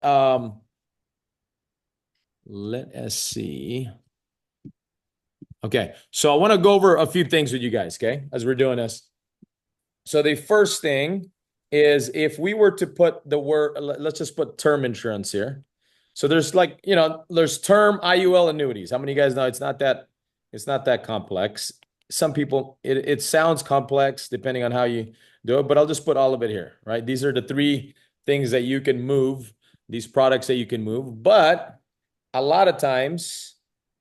Let us see. Okay, so I want to go over a few things with you guys, okay, as we're doing this. So the first thing is if we were to put the word, let's just put term insurance here. So there's like, there's term IUL annuities. How many of you guys know it's not that complex. Some people, it sounds complex depending on how you do it, but I'll just put all of it here, right? These are the three things that you can move, these products that you can move. But a lot of times,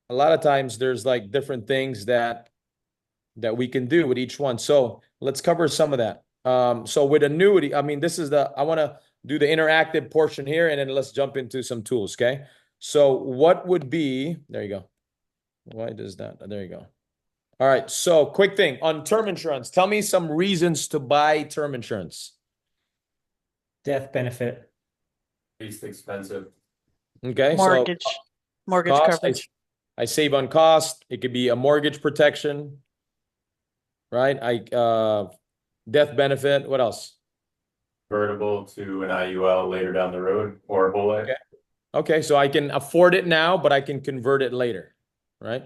there's like different things that we can do with each one. So let's cover some of that. So with annuity, I mean, I want to do the interactive portion here, and then let's jump into some tools, okay? So what would be, there you go. Why does that? There you go. All right. So quick thing on term insurance. Tell me some reasons to buy term insurance. Death benefit. Least expensive. Okay. So Mortgage cost, coverage. I save on cost. It could be a mortgage protection, right? Death benefit. What else? Convertible to an IUL later down the road or a whole life. Okay. Okay, so I can afford it now, but I can convert it later, right?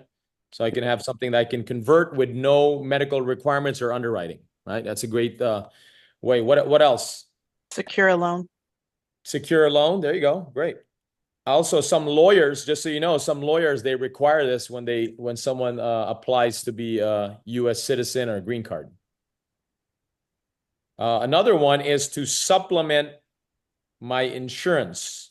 So I can have something that I can convert with no medical requirements or underwriting, right? That's a great way. What else? Secure a loan. Secure a loan. There you go. Great. Also, some lawyers, just so you know, some lawyers they require this when someone applies to be a U.S. citizen or a green card. Another one is to supplement my insurance,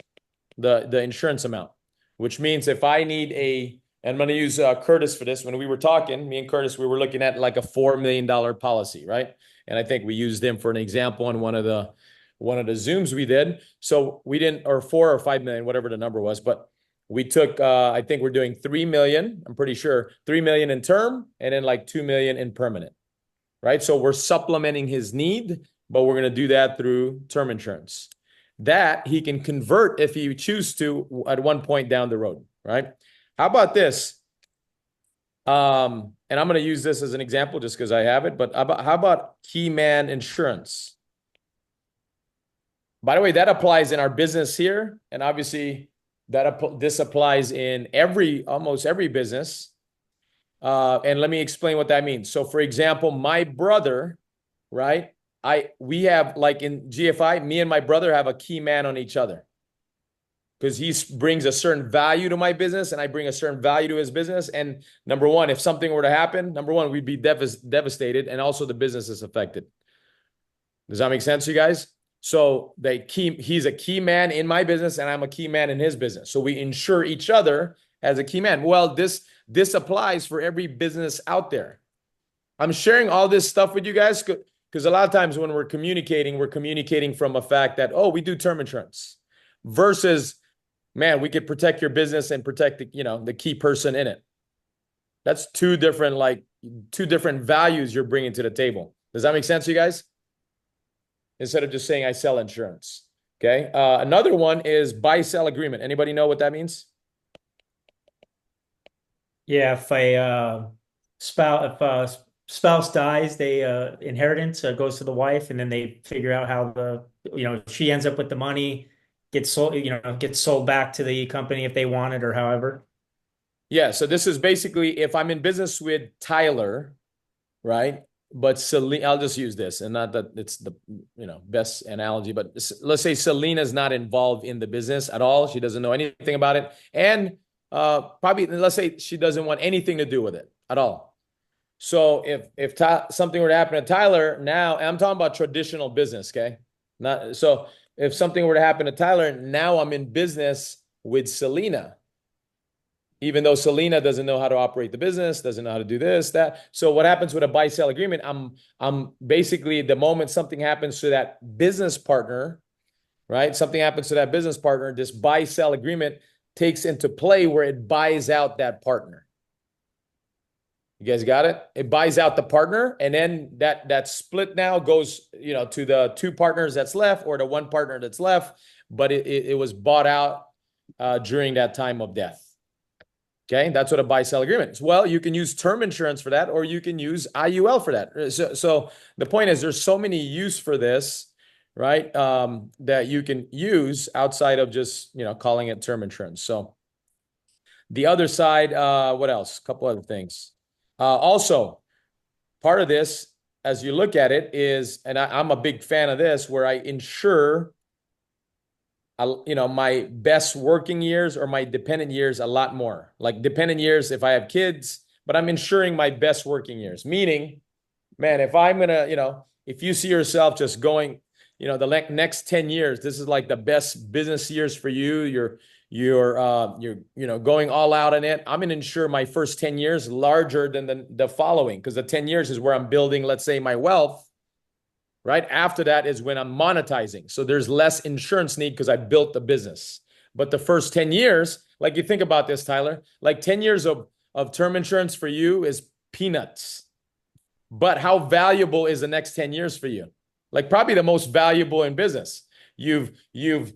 the insurance amount, which means if I need and I'm going to use Curtis for this. When we were talking, me and Curtis, we were looking at like a $4 million policy, right? And I think we used him for an example in one of the Zooms we did. So we didn't, or 4 or 5 million, whatever the number was, but we took, I think we're doing 3 million. I'm pretty sure 3 million in term and then like 2 million in permanent, right? So we're supplementing his need, but we're going to do that through term insurance that he can convert if he chooses to at one point down the road, right? How about this? And I'm going to use this as an example just because I have it, but how about key man insurance? By the way, that applies in our business here, and obviously this applies in almost every business. And let me explain what that means. So, for example, my brother, right? We have like in GFI, me and my brother have a key man on each other because he brings a certain value to my business and I bring a certain value to his business. And number one, if something were to happen, number one, we'd be devastated, and also the business is affected. Does that make sense, you guys? So he's a key man in my business and I'm a key man in his business. So we insure each other as a key man. Well, this applies for every business out there. I'm sharing all this stuff with you guys because a lot of times when we're communicating from a fact that, oh, we do term insurance versus, man, we could protect your business and protect the key person in it. That's two different values you're bringing to the table. Does that make sense to you guys? Instead of just saying I sell insurance. Okay. Another one is buy-sell agreement. Anybody know what that means? Yeah, if a spouse dies, they inheritance goes to the wife, and then they figure out how she ends up with the money, gets sold back to the company if they want it or however. Yeah. So this is basically if I'm in business with Tyler, right? But Selena, I'll just use this, and not that it's the best analogy, but let's say Selena's not involved in the business at all. She doesn't know anything about it, and probably let's say she doesn't want anything to do with it at all. So if something were to happen to Tyler now, and I'm talking about traditional business, okay? Not so if something were to happen to Tyler, now I'm in business with Selena. Even though Selena doesn't know how to operate the business, doesn't know how to do this, that. So what happens with a buy-sell agreement? I'm basically the moment something happens to that business partner, right? Something happens to that business partner, this buy-sell agreement takes into play where it buys out that partner. You guys got it? It buys out the partner, and then that split now goes, to the two partners that's left or the one partner that's left, but it was bought out during that time of death. Okay, that's what a buy-sell agreement is. Well, you can use term insurance for that, or you can use IUL for that. So the point is there's so many use for this, right? That you can use outside of just, calling it term insurance. So the other side, what else? A couple other things. Also, part of this, as you look at it, is, and I'm a big fan of this, where I insure, my best working years or my dependent years a lot more. Like dependent years if I have kids, but I'm insuring my best working years. Meaning, man, if I'm gonna, if you see yourself just going, the next 10 years, this is like the best business years for you. You're going all out in it. I'm gonna insure my first 10 years larger than the following, because the 10 years is where I'm building, let's say, my wealth. Right after that is when I'm monetizing. So there's less insurance need because I built the business. But the first 10 years, like you think about this, Tyler, like 10 years of term insurance for you is peanuts. But how valuable is the next 10 years for you? Like probably the most valuable in business. You know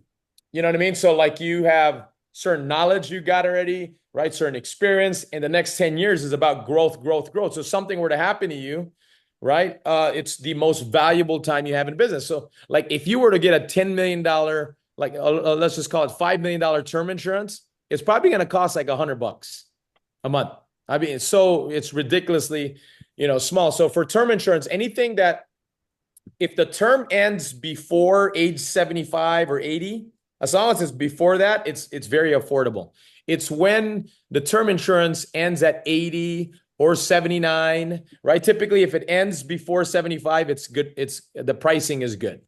what I mean? So like you have certain knowledge you got already, right? Certain experience. And the next 10 years is about growth, growth, growth. So something were to happen to you, right? It's the most valuable time you have in business. So like if you were to get a $10 million, like let's just call it $5 million term insurance, it's probably going to cost like $100 a month. I mean, it's ridiculously, small. So for term insurance, anything that if the term ends before age 75 or 80, as long as it's before that, it's very affordable. It's when the term insurance ends at 80 or 79, right? Typically, if it ends before 75, it's good. The pricing is good.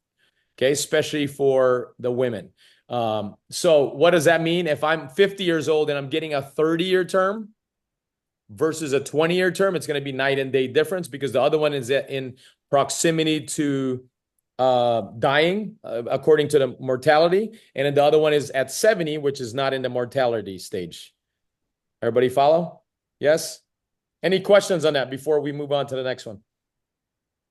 Okay, especially for the women. So what does that mean? If I'm 50 years old and I'm getting a 30-year term versus a 20-year term, it's going to be night and day difference, because the other one is in proximity to dying according to the mortality, and then the other one is at 70, which is not in the mortality stage. Everybody follow? Yes? Any questions on that before we move on to the next one?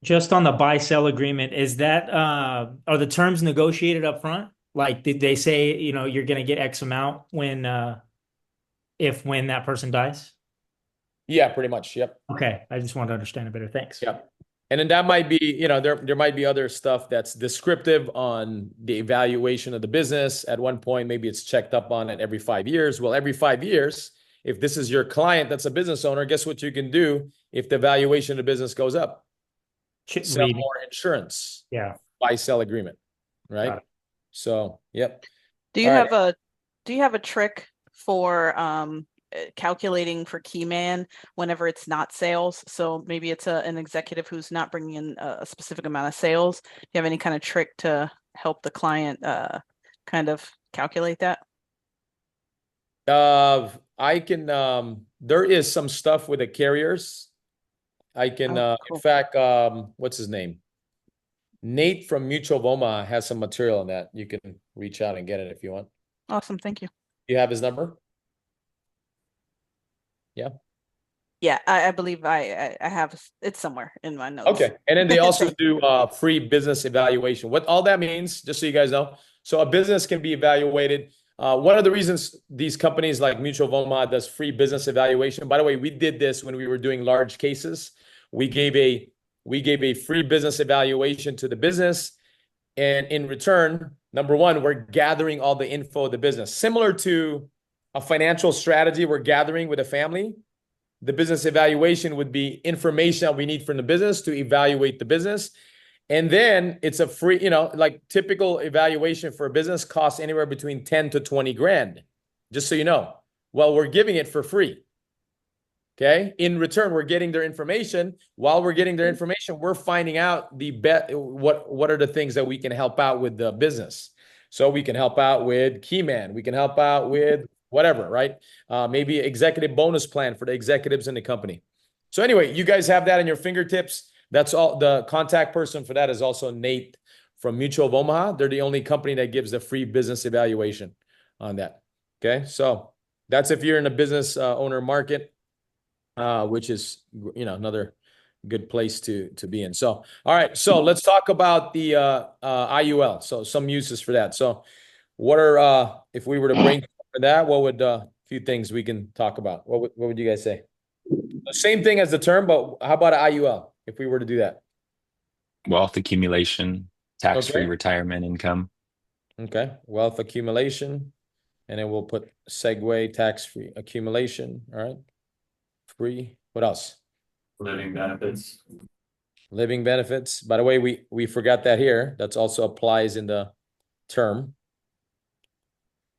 Just on the buy-sell agreement, is that are the terms negotiated up front? Like, did they say, you're going to get X amount when that person dies? Yeah, pretty much. Yep. Okay, I just want to understand it better. Thanks. Yep. And then that might be, there might be other stuff that's descriptive on the evaluation of the business. At one point, maybe it's checked up on it every 5 years. Well, every 5 years, if this is your client that's a business owner, guess what you can do if the valuation of the business goes up? Sell more insurance. Yeah. Buy-sell agreement, right? So, yep. Do you have a trick for calculating for key man whenever it's not sales? So maybe it's an executive who's not bringing in a specific amount of sales. Do you have any kind of trick to help the client kind of calculate that? I can, there is some stuff with the carriers. I can, cool. in fact, what's his name? Nate from Mutual of Omaha has some material on that. You can reach out and get it if you want. Awesome. Thank you. You have his number? Yeah. Yeah, I believe I have it somewhere in my notes. Okay. And then they also do free business evaluation. What all that means, just so you guys know. So a business can be evaluated. One of the reasons these companies like Mutual of Omaha does free business evaluation. By the way, we did this when we were doing large cases. We gave a free business evaluation to the business. And in return, number one, we're gathering all the info of the business. Similar to a financial strategy we're gathering with a family, the business evaluation would be information that we need from the business to evaluate the business. And then it's a free, like typical evaluation for a business costs anywhere between 10 to 20 grand, just so you know. Well, we're giving it for free. Okay. In return, we're getting their information. While we're getting their information, we're finding out what are the things that we can help out with the business. So we can help out with Keyman. We can help out with whatever, right? Maybe executive bonus plan for the executives in the company. So anyway, you guys have that in your fingertips. That's all. The contact person for that is also Nate from Mutual of Omaha. They're the only company that gives the free business evaluation on that. Okay. So that's if you're in a business owner market, which is, another good place to be in. So, all right. So let's talk about the IUL. So some uses for that. So what are, if we were to brainstorm for that, what would a few things we can talk about? What would you guys say? The same thing as the term, but how about IUL if we were to do that? Wealth accumulation. Tax-free Okay. retirement income. Okay. Wealth accumulation. And then we'll put segue tax-free accumulation. All right. Free. What else? Living benefits. Living benefits. By the way, we forgot that here. That's also applies in the term.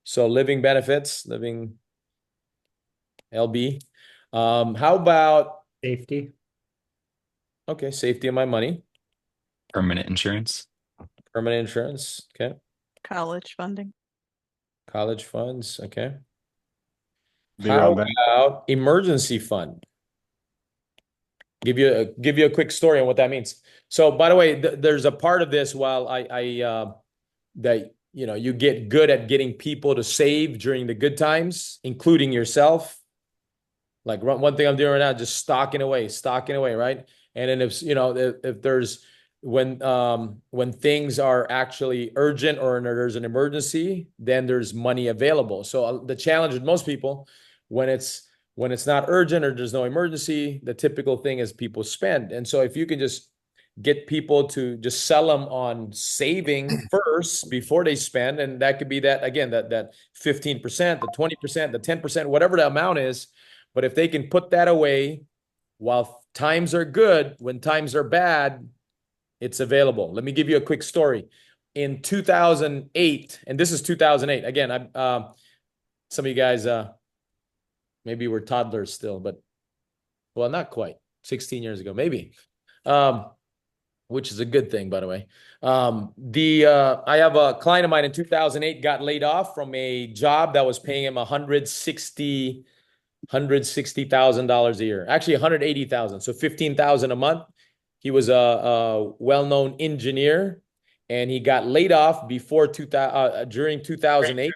So living benefits, living LB. How about Safety. okay, safety of my money, Permanent insurance. permanent insurance, okay, College funding. college funds, okay. Big How on that. about emergency fund? Give you a quick story on what that means. So, by the way, there's a part of this while that you get good at getting people to save during the good times, including yourself. Like one thing I'm doing right now, just stocking away, right? And then if there's when things are actually urgent or there's an emergency, then there's money available. So the challenge with most people, when it's not urgent or there's no emergency, the typical thing is people spend. And so if you can just get people to just sell them on saving first before they spend, and that could be that again that 15%, the 20%, the 10%, whatever the amount is. But if they can put that away while times are good, when times are bad, it's available. Let me give you a quick story. In 2008, and this is 2008. Again, some of you guys maybe were toddlers still, but well, not quite. 16 years ago, maybe. Which is a good thing, by the way. I have a client of mine in 2008 got laid off from a job that was paying him $160,000 a year. Actually, 180,000. So 15,000 a month. He was a well-known engineer, and he got laid off during 2008.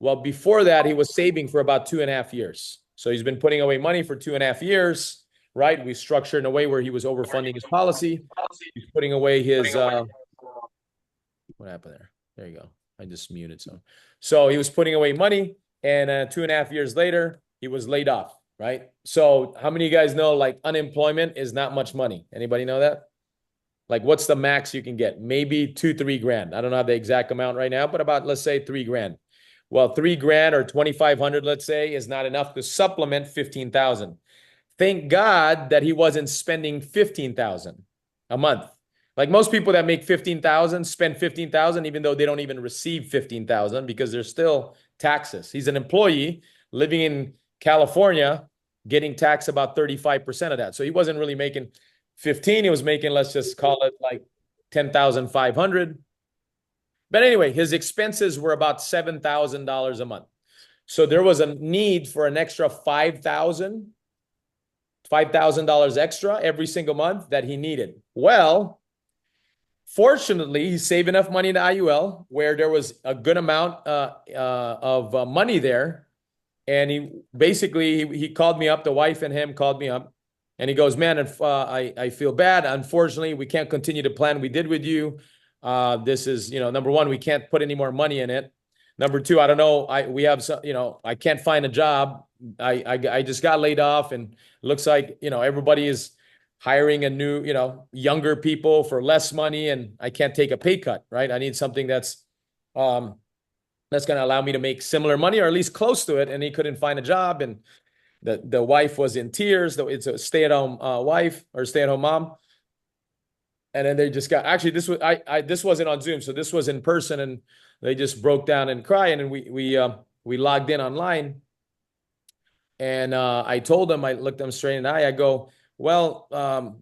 Well, before that, he was saving for about 2.5 years. So he's been putting away money for 2.5 years, right? We structured in a way where he was overfunding his policy. He's putting away his what happened there? There you go. I just muted some. So he was putting away money, and 2.5 years later, he was laid off, right? So how many of you guys know like unemployment is not much money? Anybody know that? Like what's the max you can get? Maybe 2-3 grand. I don't know the exact amount right now, but about, let's say 3 grand. Well, 3 grand or 2,500, let's say, is not enough to supplement 15,000. Thank God that he wasn't spending 15,000 a month. Like most people that make 15,000 spend 15,000 even though they don't even receive 15,000 because there's still taxes. He's an employee living in California, getting taxed about 35% of that. So he wasn't really making 15, he was making, let's just call it like 10,500. But anyway, his expenses were about $7,000 a month. So there was a need for an extra $5,000 extra every single month that he needed. Well, fortunately, he saved enough money in the IUL where there was a good amount of money there. And he called me up, the wife and him called me up, and he goes, man, I feel bad. Unfortunately, we can't continue the plan we did with you. This is, number one, we can't put any more money in it. Number two, I don't know. I can't find a job. I just got laid off, and looks like, everybody is hiring a new, younger people for less money, and I can't take a pay cut, right? I need something that's going to allow me to make similar money or at least close to it. And he couldn't find a job, and the wife was in tears. Though it's a stay-at-home wife or stay-at-home mom. And then they just got, actually, this wasn't on Zoom, so this was in person, and they just broke down and crying, and we logged in online, and I told them, I looked them straight in the eye. I go, well,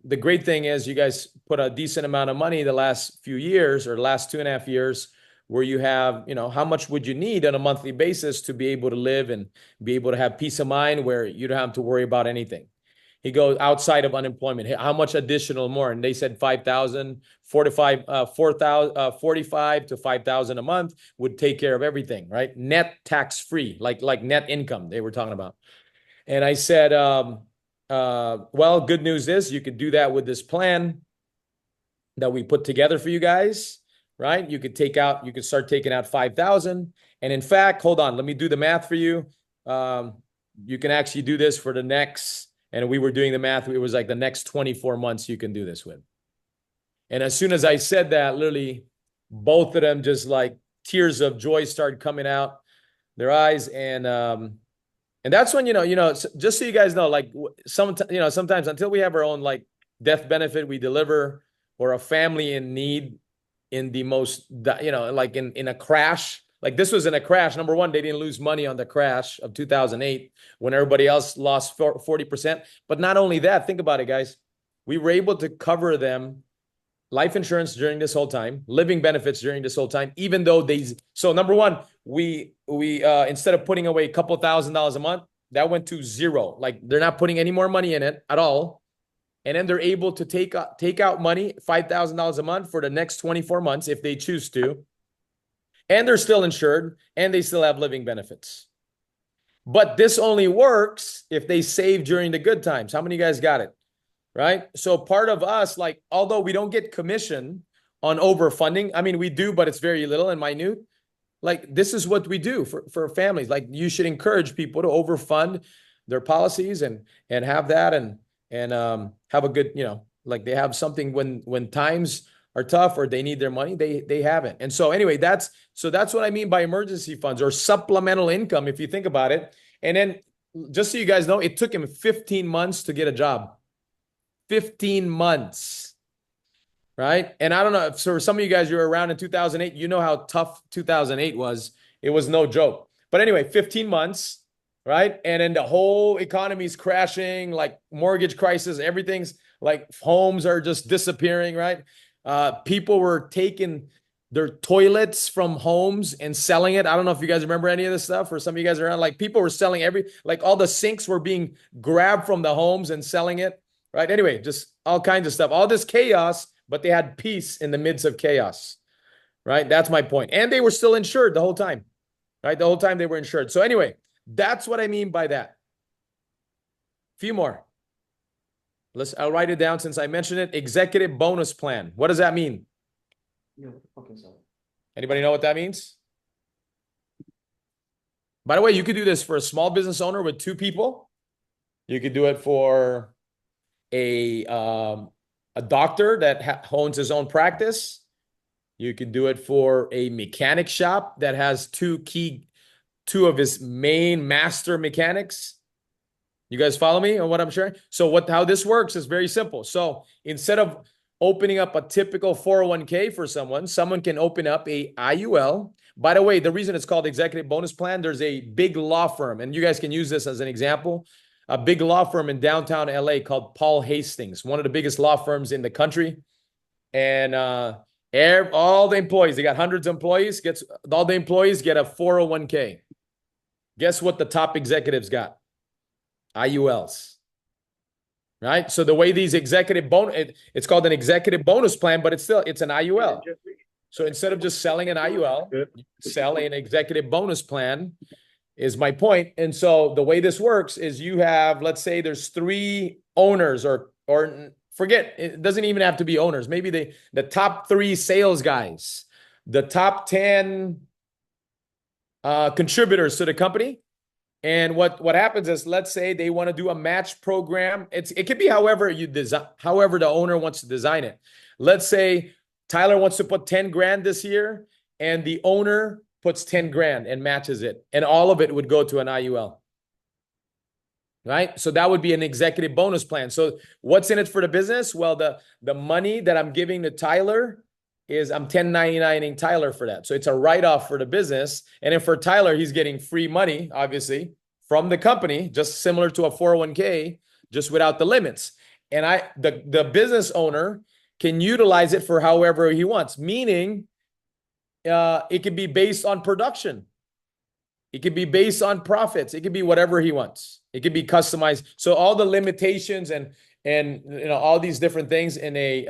the great thing is you guys put a decent amount of money the last few years or the last 2.5 years where you have, how much would you need on a monthly basis to be able to live and be able to have peace of mind where you don't have to worry about anything. He goes, outside of unemployment, how much additional more? And they said 5,000, 45 to 5,000 a month would take care of everything, right? Net tax free, like net income they were talking about. And I said, well, good news is you could do that with this plan that we put together for you guys, right? You could start taking out 5,000. And in fact, hold on, let me do the math for you. You can actually do this for the next, and we were doing the math. It was like the next 24 months you can do this with. And as soon as I said that, literally both of them just like tears of joy started coming out their eyes. And that's when, just so you guys know, like sometimes until we have our own like death benefit, we deliver, or a family in need in the most, like in a crash, like this was in a crash. Number one, they didn't lose money on the crash of 2008 when everybody else lost 40%. But not only that, think about it, guys. We were able to cover them life insurance during this whole time, living benefits during this whole time, even though so number one, we instead of putting away a couple $1,000s a month, that went to zero. Like they're not putting any more money in it at all. And then they're able to take out money, $5,000 a month for the next 24 months if they choose to. And they're still insured and they still have living benefits. But this only works if they save during the good times. How many of you guys got it? Right? So part of us, like, although we don't get commission on overfunding, I mean, we do, but it's very little and minute. Like, this is what we do for families. Like, you should encourage people to overfund their policies and have that and have a good, like they have something when times are tough or they need their money, they have it. And so anyway, that's what I mean by emergency funds or supplemental income, if you think about it. And then just so you guys know, it took him 15 months to get a job. 15 months, right? And I don't know if for some of you guys, you were around in 2008, you know how tough 2008 was. It was no joke. But anyway, 15 months, right? And then the whole economy's crashing, like mortgage crisis, everything's like homes are just disappearing, right? People were taking their toilets from homes and selling it. I don't know if you guys remember any of this stuff, or some of you guys are around, like people were selling like all the sinks were being grabbed from the homes and selling it. Right. Anyway, just all kinds of stuff, all this chaos, but they had peace in the midst of chaos. Right. That's my point. And they were still insured the whole time. Right. The whole time they were insured. So anyway, that's what I mean by that. Few more. I'll write it down since I mentioned it. Executive bonus plan. What does that mean? Anybody know what that means? By the way, you could do this for a small business owner with 2 people. You could do it for a doctor that owns his own practice. You could do it for a mechanic shop that has 2 of his main master mechanics. You guys follow me on what I'm sharing? So how this works is very simple. So instead of opening up a typical 401k for someone can open up a IUL. By the way, the reason it's called executive bonus plan, there's a big law firm, and you guys can use this as an example. A big law firm in downtown LA called Paul Hastings, one of the biggest law firms in the country. And all the employees, they got hundreds of employees, all the employees get a 401k. Guess what the top executives got? IULs. Right? So the way these it's called an executive bonus plan, but it's an IUL. So instead of just selling an IUL, you sell an executive bonus plan. Is my point. And so the way this works is you have, let's say there's 3 owners or forget, it doesn't even have to be owners. Maybe the top 3 sales guys, the top 10 contributors to the company. And what happens is, let's say they want to do a match program. It could be however the owner wants to design it. Let's say Tyler wants to put 10 grand this year and the owner puts 10 grand and matches it. And all of it would go to an IUL. Right? So that would be an executive bonus plan. So what's in it for the business? Well, the money that I'm giving to Tyler is I'm 1099ing Tyler for that. So it's a write-off for the business. And then for Tyler, he's getting free money, obviously, from the company, just similar to a 401k, just without the limits. And the business owner can utilize it for however he wants, meaning it could be based on production. It could be based on profits. It could be whatever he wants. It could be customized. So all the limitations and all these different things in a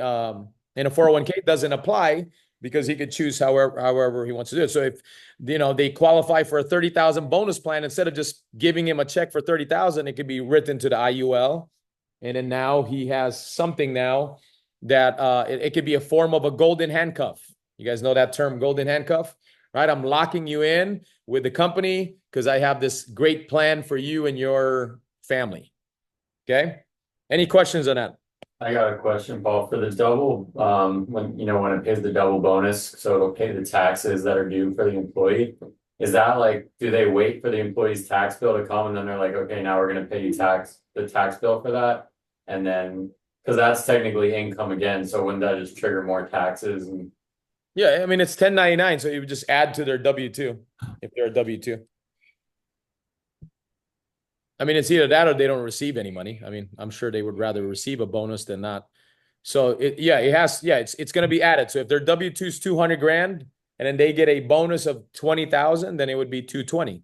401k doesn't apply, because he could choose however he wants to do it. So if they qualify for a 30,000 bonus plan, instead of just giving him a check for 30,000, it could be written to the IUL, and then now he has something now that it could be a form of a golden handcuff. You guys know that term, golden handcuff, right? I'm locking you in with the company because I have this great plan for you and your family. Okay. Any questions on that? I got a question, Paul, for the double, when it pays the double bonus, so it'll pay the taxes that are due for the employee. Is that like, do they wait for the employee's tax bill to come and then they're like, okay, now we're gonna pay you the tax bill for that? And then, cause that's technically income again, so wouldn't that just trigger more taxes and, Yeah, I mean, it's 1099, so you would just add to their W-2 if they're a W-2. I mean, it's either that or they don't receive any money. I mean, I'm sure they would rather receive a bonus than not. So it's going to be added. So if their W-2 is 200 grand and then they get a bonus of 20,000, then it would be 220.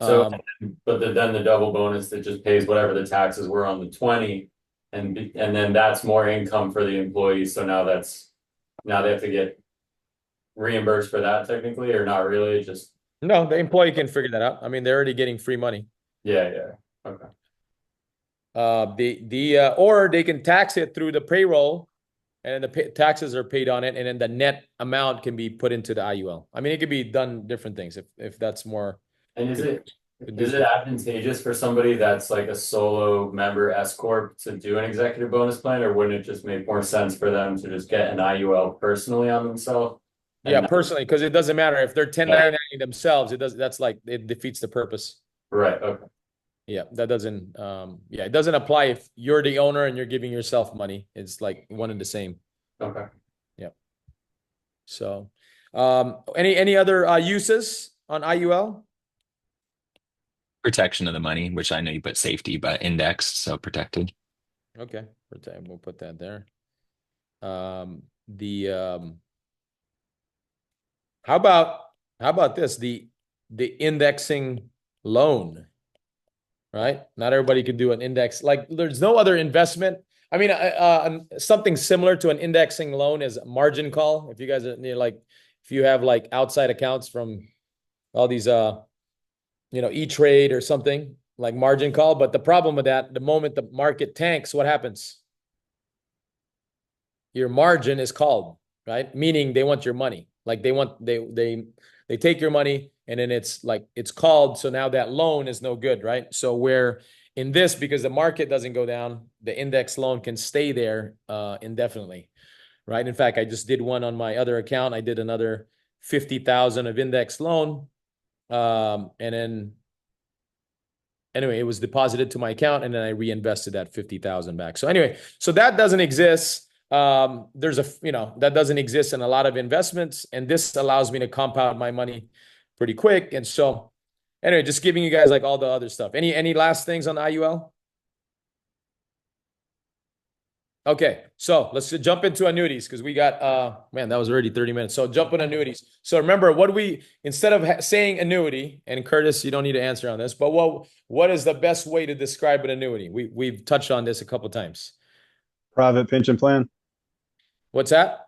so, Um, then the double bonus that just pays whatever the taxes were on the 20. And then that's more income for the employees, so now they have to get reimbursed for that technically, or not really, it's just, no, the employee can figure that out. I mean, they're already getting free money. yeah, okay. Or they can tax it through the payroll and then the taxes are paid on it. And then the net amount can be put into the IUL. I mean, it could be done different things if that's more. And is it advantageous for somebody that's like a solo member S corp to do an executive bonus plan, or wouldn't it just make more sense for them to just get an IUL personally on themselves? Yeah, And personally, because it doesn't matter if they're 1099 themselves, it defeats the purpose. right, okay, Yeah, that doesn't it doesn't apply if you're the owner and you're giving yourself money. It's like one and the same. okay. Yeah. So any other uses on IUL? Protection of the money, which I know you put safety, but indexed, so protected. Okay, we'll put that there. The how about this? The indexing loan, right? Not everybody could do an index. Like there's no other investment. I mean, something similar to an indexing loan is margin call. If you guys are like, if you have like outside accounts from all these, E-Trade or something like margin call. But the problem with that, the moment the market tanks, what happens? Your margin is called, right? Meaning they want your money. Like they take your money and then it's like it's called. So now that loan is no good, right? So where in this, because the market doesn't go down, the index loan can stay there indefinitely, right? In fact, I just did one on my other account. I did another 50,000 of index loan. And then anyway, it was deposited to my account and then I reinvested that 50,000 back. So anyway, so that doesn't exist. That doesn't exist in a lot of investments, and this allows me to compound my money pretty quick. And so anyway, just giving you guys like all the other stuff. Any last things on the IUL? Okay, so let's jump into annuities because we got man, that was already 30 minutes. So jump in annuities. So remember instead of saying annuity, and Curtis, you don't need to answer on this, but what is the best way to describe an annuity? We've touched on this a couple times. Private pension plan. What's that?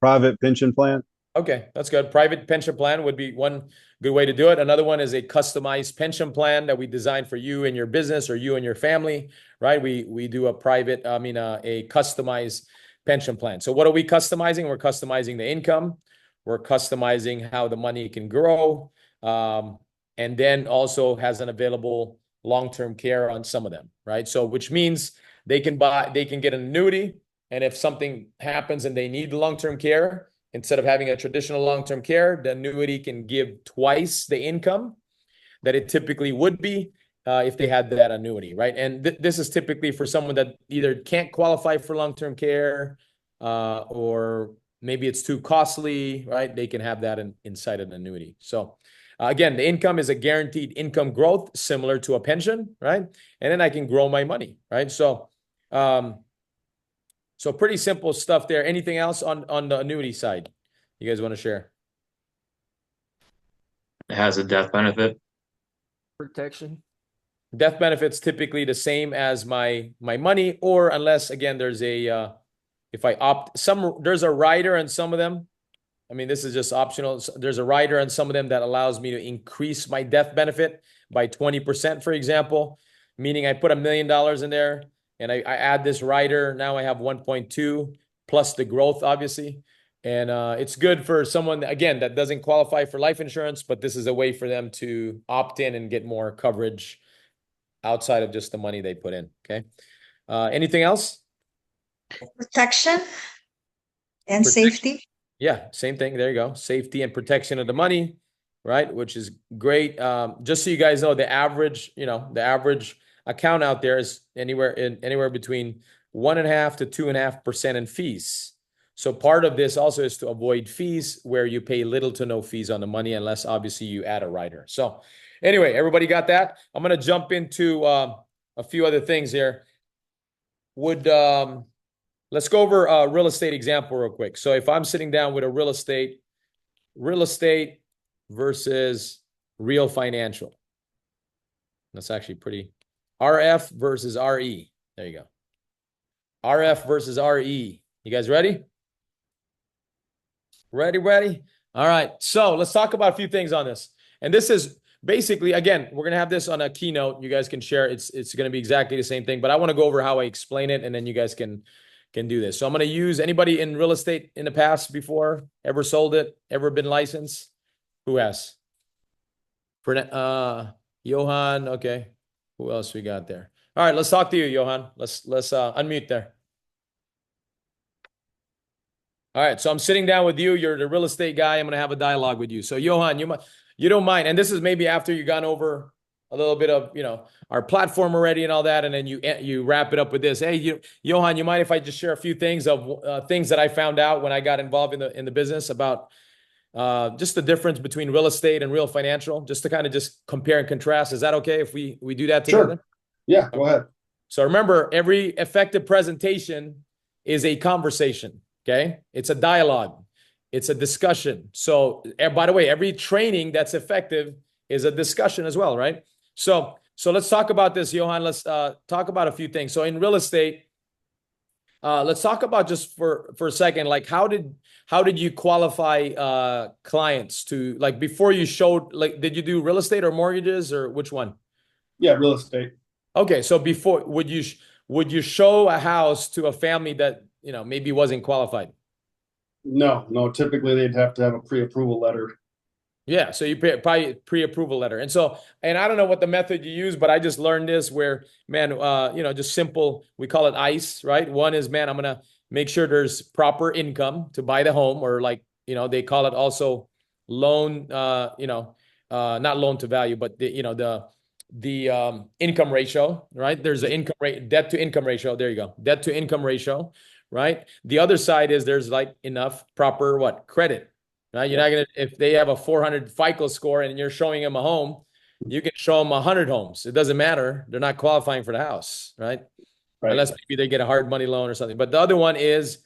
Private pension plan. Okay, that's good. Private pension plan would be one good way to do it. Another one is a customized pension plan that we design for you and your business or you and your family, right? We do a customized pension plan. So what are we customizing? We're customizing the income. We're customizing how the money can grow. And then also has an available long-term care on some of them, right? So which means they can get an annuity. And if something happens and they need long-term care, instead of having a traditional long-term care, the annuity can give twice the income that it typically would be if they had that annuity, right? And this is typically for someone that either can't qualify for long-term care or maybe it's too costly, right? They can have that inside an annuity. So again, the income is a guaranteed income growth similar to a pension, right? And then I can grow my money, right? So pretty simple stuff there. Anything else on the annuity side you guys want to share? It has a death benefit. Protection. Death benefits typically the same as my money, or unless again there's if I opt there's a rider on some of them. I mean, this is just optional. There's a rider on some of them that allows me to increase my death benefit by 20%, for example, meaning I put $1 million in there and I add this rider. Now I have 1.2 plus the growth, obviously. And it's good for someone, again, that doesn't qualify for life insurance, but this is a way for them to opt in and get more coverage outside of just the money they put in. Okay. Anything else? Protection and Protection. safety. Yeah, same thing. There you go. Safety and protection of the money, right? Which is great. Just so you guys know, the average account out there is anywhere between 1.5 to 2.5% in fees. So part of this also is to avoid fees where you pay little to no fees on the money, unless obviously you add a rider. So anyway, everybody got that? I'm gonna jump into a few other things here. Let's go over a real estate example real quick. So if I'm sitting down with a real estate versus real financial. That's actually pretty. RF versus RE. There you go. RF versus RE. You guys ready? Ready? All right. So let's talk about a few things on this. And this is basically, again, we're going to have this on a keynote. You guys can share. It's going to be exactly the same thing, but I want to go over how I explain it, and then you guys can do this. So I'm going to use anybody in real estate in the past before, ever sold it, ever been licensed? Who has? Johan, okay. Who else we got there? All right, let's talk to you, Johan. Let's unmute there. All right, so I'm sitting down with you. You're the real estate guy. I'm going to have a dialogue with you. So Johan, you don't mind, and this is maybe after you've gone over a little bit of, our platform already and all that, and then you wrap it up with this. Hey, Johan, you mind if I just share a few things of things that I found out when I got involved in the business about just the difference between real estate and real financial, just to kind of just compare and contrast. Is that okay if we do that together? Sure. Yeah, go ahead. So remember, every effective presentation is a conversation, okay? It's a dialogue. It's a discussion. So, by the way, every training that's effective is a discussion as well, right? So let's talk about this, Johan. Let's talk about a few things. So in real estate, let's talk about just for a second, like how did you qualify clients to, like, before you showed, like, did you do real estate or mortgages, or which one? Yeah, real estate. Okay, so before, would you show a house to a family that maybe wasn't qualified? No. Typically, they'd have to have a pre-approval letter. Yeah, so you probably pre-approval letter. And I don't know what the method you use, but I just learned this where, man, just simple, we call it ICE, right? One is, man, I'm going to make sure there's proper income to buy the home, or like, they call it also loan, not loan to value, but the income ratio, right? There's an income rate, debt to income ratio. There you go. Debt to income ratio, right? The other side is there's like enough proper credit. Right? You're not going to, if they have a 400 FICO score and you're showing them a home, you can show them 100 homes. It doesn't matter. They're not qualifying for the house, right? Unless maybe they get a hard money loan or something. But the other one is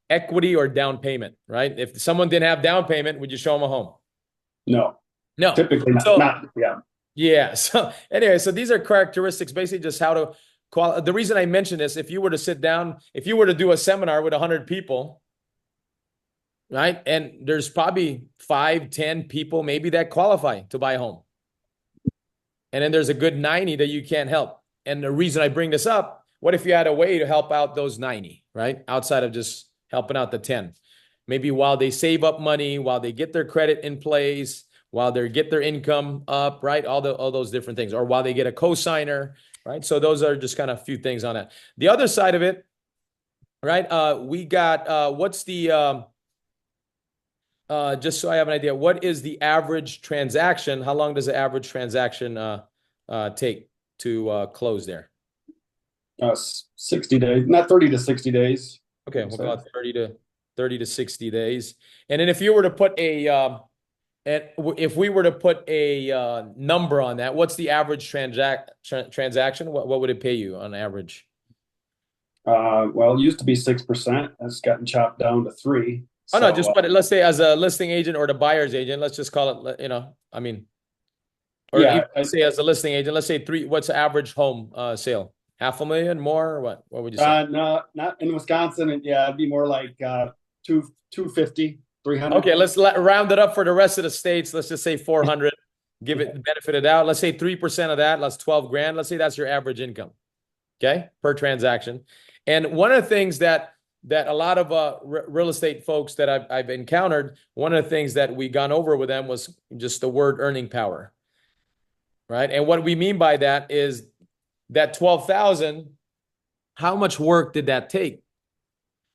equity or down payment, right? If someone didn't have down payment, would you show them a home? No. No. Typically not. Yeah. Yeah. So anyway, so these are characteristics, basically just how to the reason I mention this, if you were to do a seminar with 100 people, right? And there's probably 5, 10 people maybe that qualify to buy a home. And then there's a good 90 that you can't help. And the reason I bring this up, what if you had a way to help out those 90, right? Outside of just helping out the 10. Maybe while they save up money, while they get their credit in place, while they get their income up, right? All those different things, or while they get a cosigner, right? So those are just kind of a few things on that. The other side of it, right? We got, what's the, just so I have an idea, what is the average transaction? How long does the average transaction take to close there? 60 days, not 30 to 60 days. Okay, we'll call it 30 to 60 days. And then if you were to put if we were to put a number on that, what's the average transaction? What would it pay you on average? Well, it used to be 6%. That's gotten chopped down to 3%. Oh, no, just put it, let's say as a listing agent or the buyer's agent, let's just call it, or yeah, let's say as a listing agent, let's say 3, what's the average home sale? $500,000 more, or what? What would you say? No, not in Wisconsin. It'd be more like 250, 300. Okay, let's round it up for the rest of the states. Let's just say 400, give it the benefit of the doubt. Let's say 3% of that, that's 12 grand. Let's say that's your average income, okay, per transaction. And one of the things that a lot of real estate folks that I've encountered, one of the things that we gone over with them was just the word earning power, right? And what we mean by that is that 12,000, how much work did that take?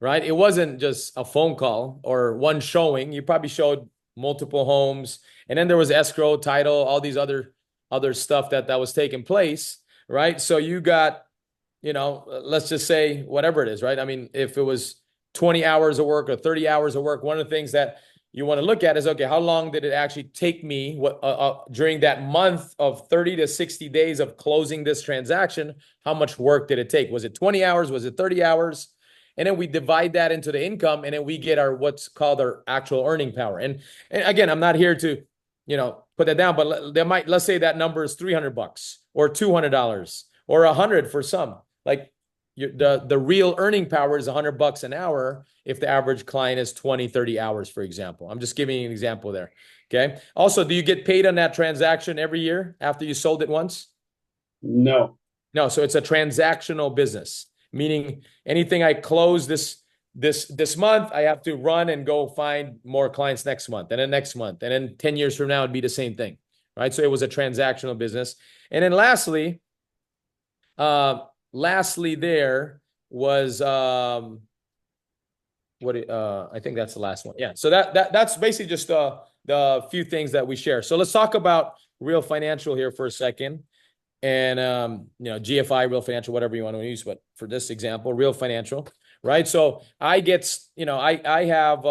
right? It wasn't just a phone call or one showing. You probably showed multiple homes, and then there was escrow, title, all these other stuff that was taking place, right? So you got, let's just say whatever it is, right? I mean, if it was 20 hours of work or 30 hours of work, one of the things that you want to look at is, okay, how long did it actually take me during that month of 30 to 60 days of closing this transaction? How much work did it take? Was it 20 hours? Was it 30 hours? And then we divide that into the income, and then we get our what's called our actual earning power. And again, I'm not here to, put that down, but let's say that number is $300 or $200 or $100 for some. Like the real earning power is $100 an hour if the average client is 20, 30 hours, for example. I'm just giving you an example there. Okay. Also, do you get paid on that transaction every year after you sold it once? No. No. So it's a transactional business, meaning anything I close this month, I have to run and go find more clients next month and then next month. And then 10 years from now, it'd be the same thing. Right. So it was a transactional business. And then lastly there was I think that's the last one. Yeah. So that's basically just the few things that we share. So let's talk about Real Financial here for a second. And GFI, Real Financial, whatever you want to use, but for this example, Real Financial, right? So I get, I have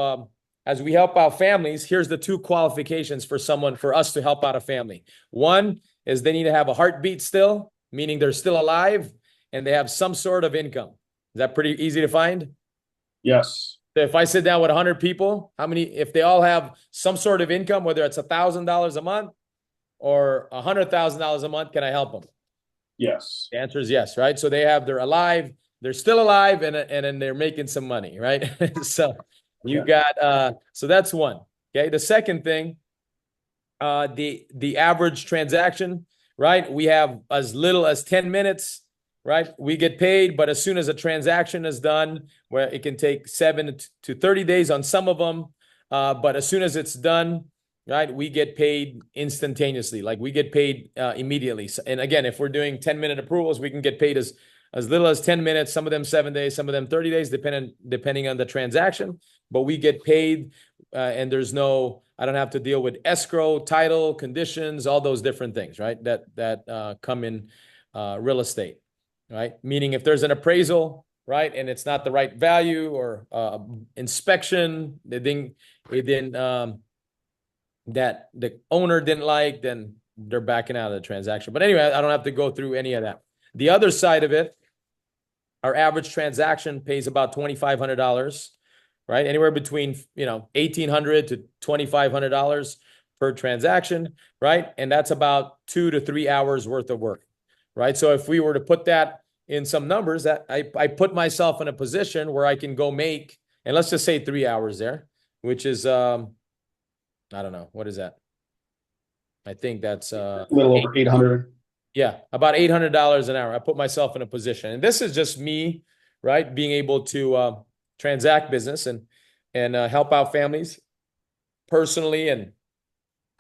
as we help out families, here's the two qualifications for us to help out a family. One is they need to have a heartbeat still, meaning they're still alive, and they have some sort of income. Is that pretty easy to find? Yes. So if I sit down with 100 people, if they all have some sort of income, whether it's $1,000 a month or $100,000 a month, can I help them? Yes. The answer is yes, right? So they're alive, they're still alive, and then they're making some money, right? So you got so that's one. Okay. The second thing, the average transaction, right? We have as little as 10 minutes, right? We get paid, but as soon as a transaction is done, where it can take 7 to 30 days on some of them, but as soon as it's done, right, we get paid instantaneously. Like we get paid immediately. And again, if we're doing 10-minute approvals, we can get paid as little as 10 minutes, some of them 7 days, some of them 30 days, depending on the transaction. But we get paid, and I don't have to deal with escrow, title, conditions, all those different things, right? That come in real estate, right? Meaning if there's an appraisal, right, and it's not the right value, or inspection, that the owner didn't like, then they're backing out of the transaction. But anyway, I don't have to go through any of that. The other side of it, our average transaction pays about $2,500, right? Anywhere between, $1,800 to $2,500 per transaction, right? And that's about 2 to 3 hours worth of work, right? So if we were to put that in some numbers, that I put myself in a position where I can go make, and let's just say 3 hours there, which is, I don't know. What is that? I think that's a little over 800. Yeah, about $800 an hour. I put myself in a position, and this is just me, right? Being able to transact business and help out families personally. And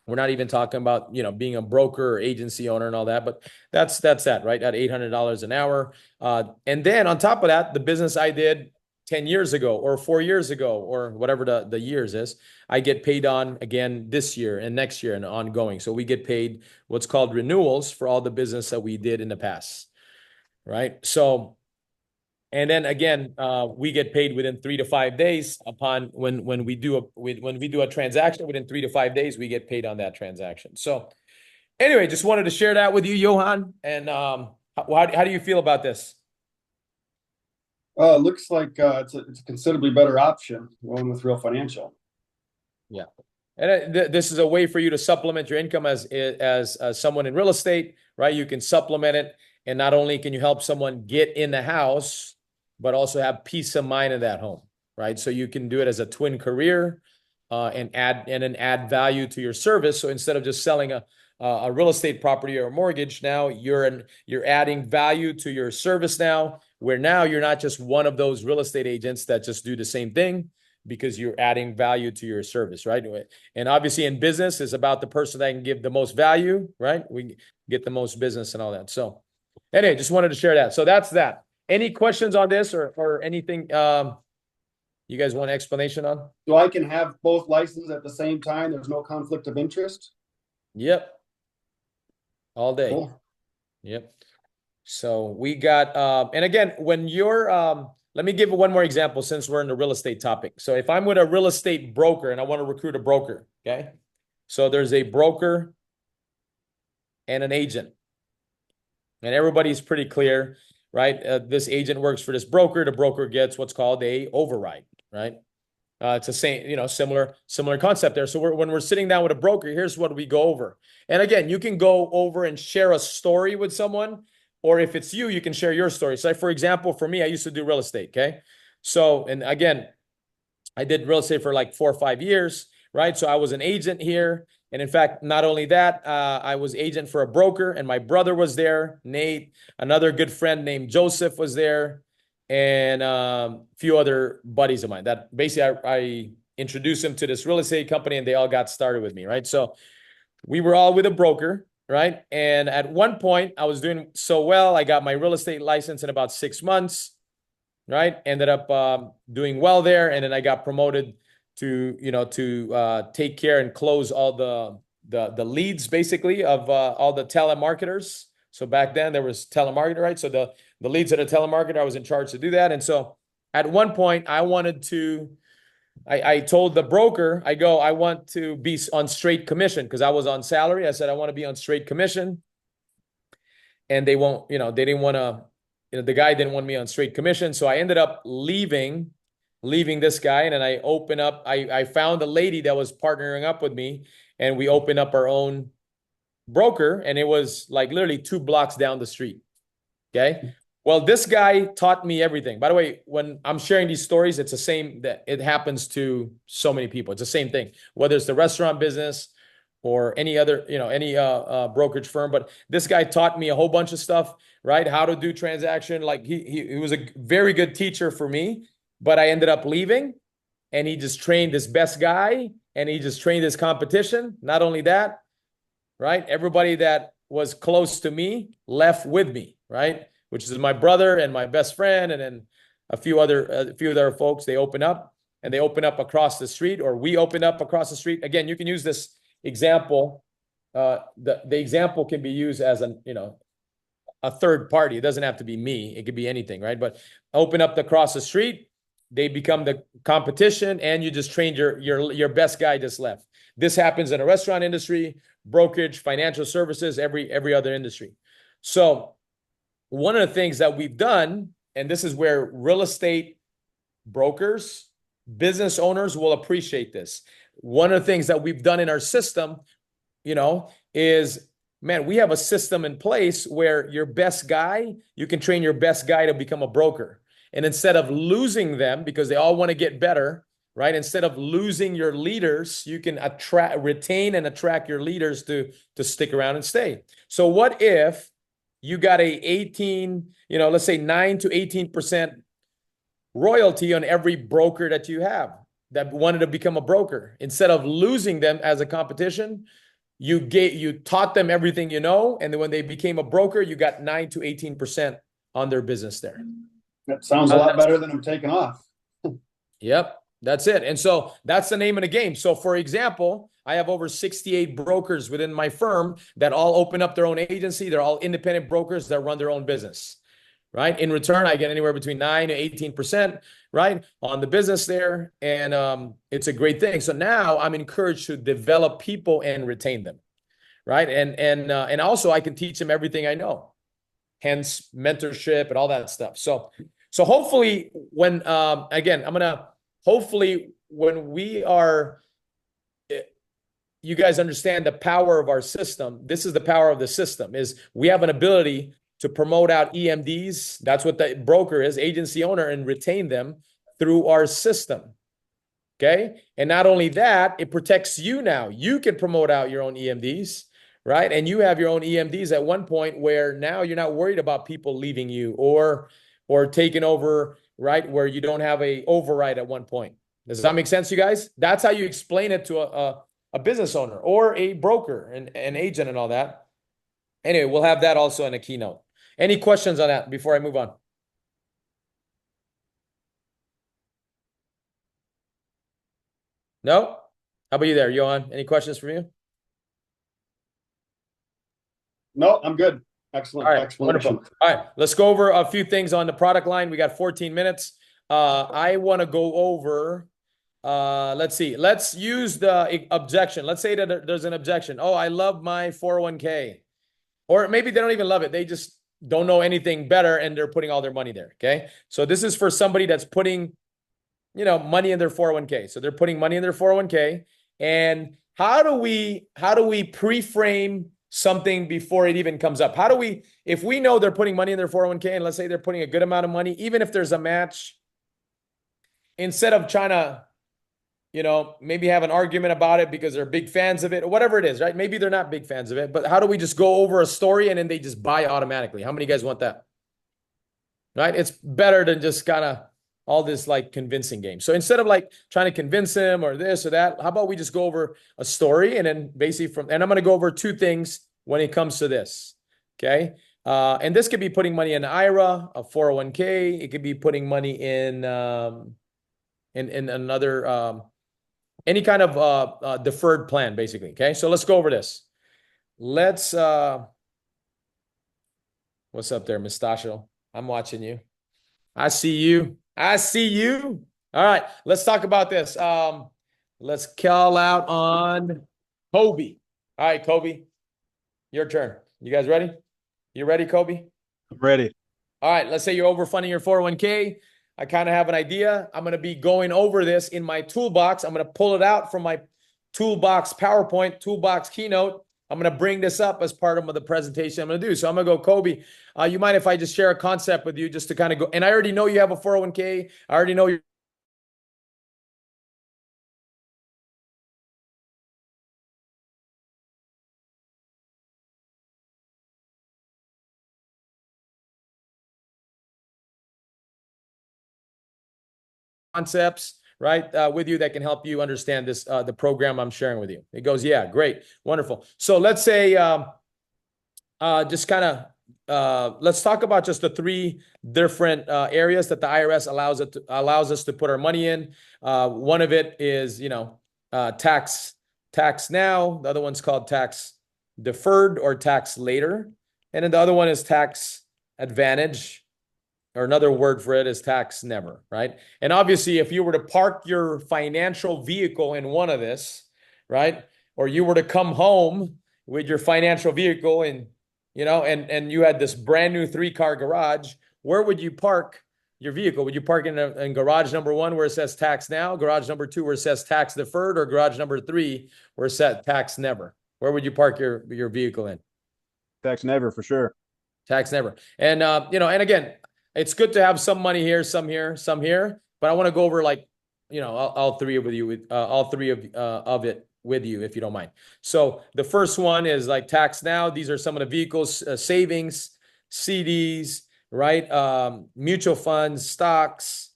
we're not even talking about, being a broker or agency owner and all that, but that's that, right? At $800 an hour. And then on top of that, the business I did 10 years ago or 4 years ago or whatever the years is, I get paid on again this year and next year and ongoing. So we get paid what's called renewals for all the business that we did in the past, right? So, and then again, we get paid within 3 to 5 days upon when we do a transaction. Within 3 to 5 days, we get paid on that transaction. So anyway, just wanted to share that with you, Johan. And how do you feel about this? It looks like it's a considerably better option going with Real Financial. Yeah. And this is a way for you to supplement your income as someone in real estate, right? You can supplement it, and not only can you help someone get in the house, but also have peace of mind in that home, right? So you can do it as a twin career, and add value to your service. So instead of just selling a real estate property or a mortgage, now you're adding value to your service now, where now you're not just one of those real estate agents that just do the same thing, because you're adding value to your service, right? And obviously in business, it's about the person that can give the most value, right? We get the most business and all that. So anyway, just wanted to share that. So that's that. Any questions on this or anything you guys want an explanation on? So I can have both licenses at the same time. There's no conflict of interest. Yep. All day. Cool. Yep. So we got, and again, when you're, let me give one more example since we're in the real estate topic. So if I'm with a real estate broker and I want to recruit a broker, okay? So there's a broker and an agent. And everybody's pretty clear, right? This agent works for this broker. The broker gets what's called a override, right? It's the same, similar concept there. So when we're sitting down with a broker, here's what we go over. And again, you can go over and share a story with someone, or if it's you, you can share your story. So for example, for me, I used to do real estate, okay? So, and again, I did real estate for like 4 or 5 years, right? So I was an agent here. And in fact, not only that, I was agent for a broker, and my brother was there, Nate, another good friend named Joseph was there, and a few other buddies of mine that basically I introduced them to this real estate company, and they all got started with me, right? So we were all with a broker, right? And at one point I was doing so well. I got my real estate license in about 6 months, right? Ended up doing well there. And then I got promoted to take care and close all the leads basically of all the telemarketers. So back then there was telemarketer, right? So the leads of the telemarketer, I was in charge to do that. And so at one point I told the broker, I want to be on straight commission because I was on salary. I said, I want to be on straight commission. And they didn't want to, the guy didn't want me on straight commission. So I ended up leaving this guy. And then I found a lady that was partnering up with me, and we opened up our own broker, and it was like literally 2 blocks down the street. Okay. Well, this guy taught me everything. By the way, when I'm sharing these stories, it's the same that it happens to so many people. It's the same thing, whether it's the restaurant business or any other, any brokerage firm. But this guy taught me a whole bunch of stuff, right? How to do transaction. Like he was a very good teacher for me, but I ended up leaving, and he just trained this best guy, and he just trained his competition. Not only that, right? Everybody that was close to me left with me, right? Which is my brother and my best friend, and then a few other folks. They open up, and they open up across the street, or we open up across the street. Again, you can use this example. The example can be used as a third party. It doesn't have to be me. It could be anything, right? But open up across the street, they become the competition, and you just trained your best guy just left. This happens in a restaurant industry, brokerage, financial services, every other industry. So one of the things that we've done, and this is where real estate brokers, business owners will appreciate this. One of the things that we've done in our system, is, man, we have a system in place where your best guy, you can train your best guy to become a broker. And instead of losing them, because they all want to get better, right? Instead of losing your leaders, you can retain and attract your leaders to stick around and stay. So what if you got let's say 9 to 18% royalty on every broker that you have that wanted to become a broker? Instead of losing them as a competition, you taught them everything and then when they became a broker, you got 9 to 18% on their business there. That sounds a lot better than I'm taking off. Yep, that's it. And so that's the name of the game. So for example, I have over 68 brokers within my firm that all open up their own agency. They're all independent brokers that run their own business, right? In return, I get anywhere between 9 to 18%, right, on the business there. And it's a great thing. So now I'm encouraged to develop people and retain them, right? And also I can teach them everything I know, hence mentorship and all that stuff. So hopefully when, when we are, you guys understand the power of our system. This is the power of the system, is we have an ability to promote out EMDs. That's what the broker is, agency owner, and retain them through our system. Okay. And not only that, it protects you now. You can promote out your own EMDs, right? And you have your own EMDs at one point where now you're not worried about people leaving you or taking over, right? Where you don't have a override at one point. Does that make sense, you guys? That's how you explain it to a business owner or a broker and an agent and all that. Anyway, we'll have that also in a keynote. Any questions on that before I move on? No? How about you there, Johan? Any questions from you? No, I'm good. All Excellent right, explanation. wonderful. All right, let's go over a few things on the product line. We got 14 minutes. I want to go over, let's see. Let's use the objection. Let's say that there's an objection. Oh, I love my 401k. Or maybe they don't even love it. They just don't know anything better and they're putting all their money there. Okay. So this is for somebody that's putting, money in their 401k. So they're putting money in their 401k. And how do we pre-frame something before it even comes up? If we know they're putting money in their 401k and let's say they're putting a good amount of money, even if there's a match, instead of trying to, maybe have an argument about it because they're big fans of it or whatever it is, right? Maybe they're not big fans of it, but how do we just go over a story and then they just buy automatically? How many guys want that? Right? It's better than just kind of all this like convincing game. So instead of like trying to convince them or this or that, how about we just go over a story and then basically and I'm going to go over two things when it comes to this. Okay. And this could be putting money in IRA, a 401k. It could be putting money in another, any kind of deferred plan, basically. Okay. So let's go over this. Let's, what's up there, Mustachio? I'm watching you. I see you. I see you. All right, let's talk about this. Let's call out on Kobe. All right, Kobe, your turn. You guys ready? You ready, Kobe? I'm ready. All right, let's say you're overfunding your 401k. I kind of have an idea. I'm going to be going over this in my toolbox. I'm going to pull it out from my toolbox PowerPoint, toolbox keynote. I'm going to bring this up as part of the presentation I'm going to do. So I'm going to go, Kobe, you mind if I just share a concept with you just to kind of go, and I already know you have a 401k. I already know you're concepts, right, with you that can help you understand this, the program I'm sharing with you. It goes, yeah, great, wonderful. So let's say, just kind of, let's talk about just the three different areas that the IRS allows us to put our money in. One of it is, tax now. The other one's called tax deferred or tax later, and then the other one is tax advantage, or another word for it is tax never, right? And obviously, if you were to park your financial vehicle in one of this, right, or you were to come home with your financial vehicle and and you had this brand new 3-car garage, where would you park your vehicle? Would you park in garage number 1 where it says tax now, garage number 2 where it says tax deferred, or garage number 3 where it says tax never? Where would you park your vehicle in? Tax never for sure. Tax never. And and again, it's good to have some money here, some here, some here, but I want to go over like, all three with you, all three of it with you, if you don't mind. So the first one is like tax now. These are some of the vehicles, savings, CDs, right? Mutual funds, stocks,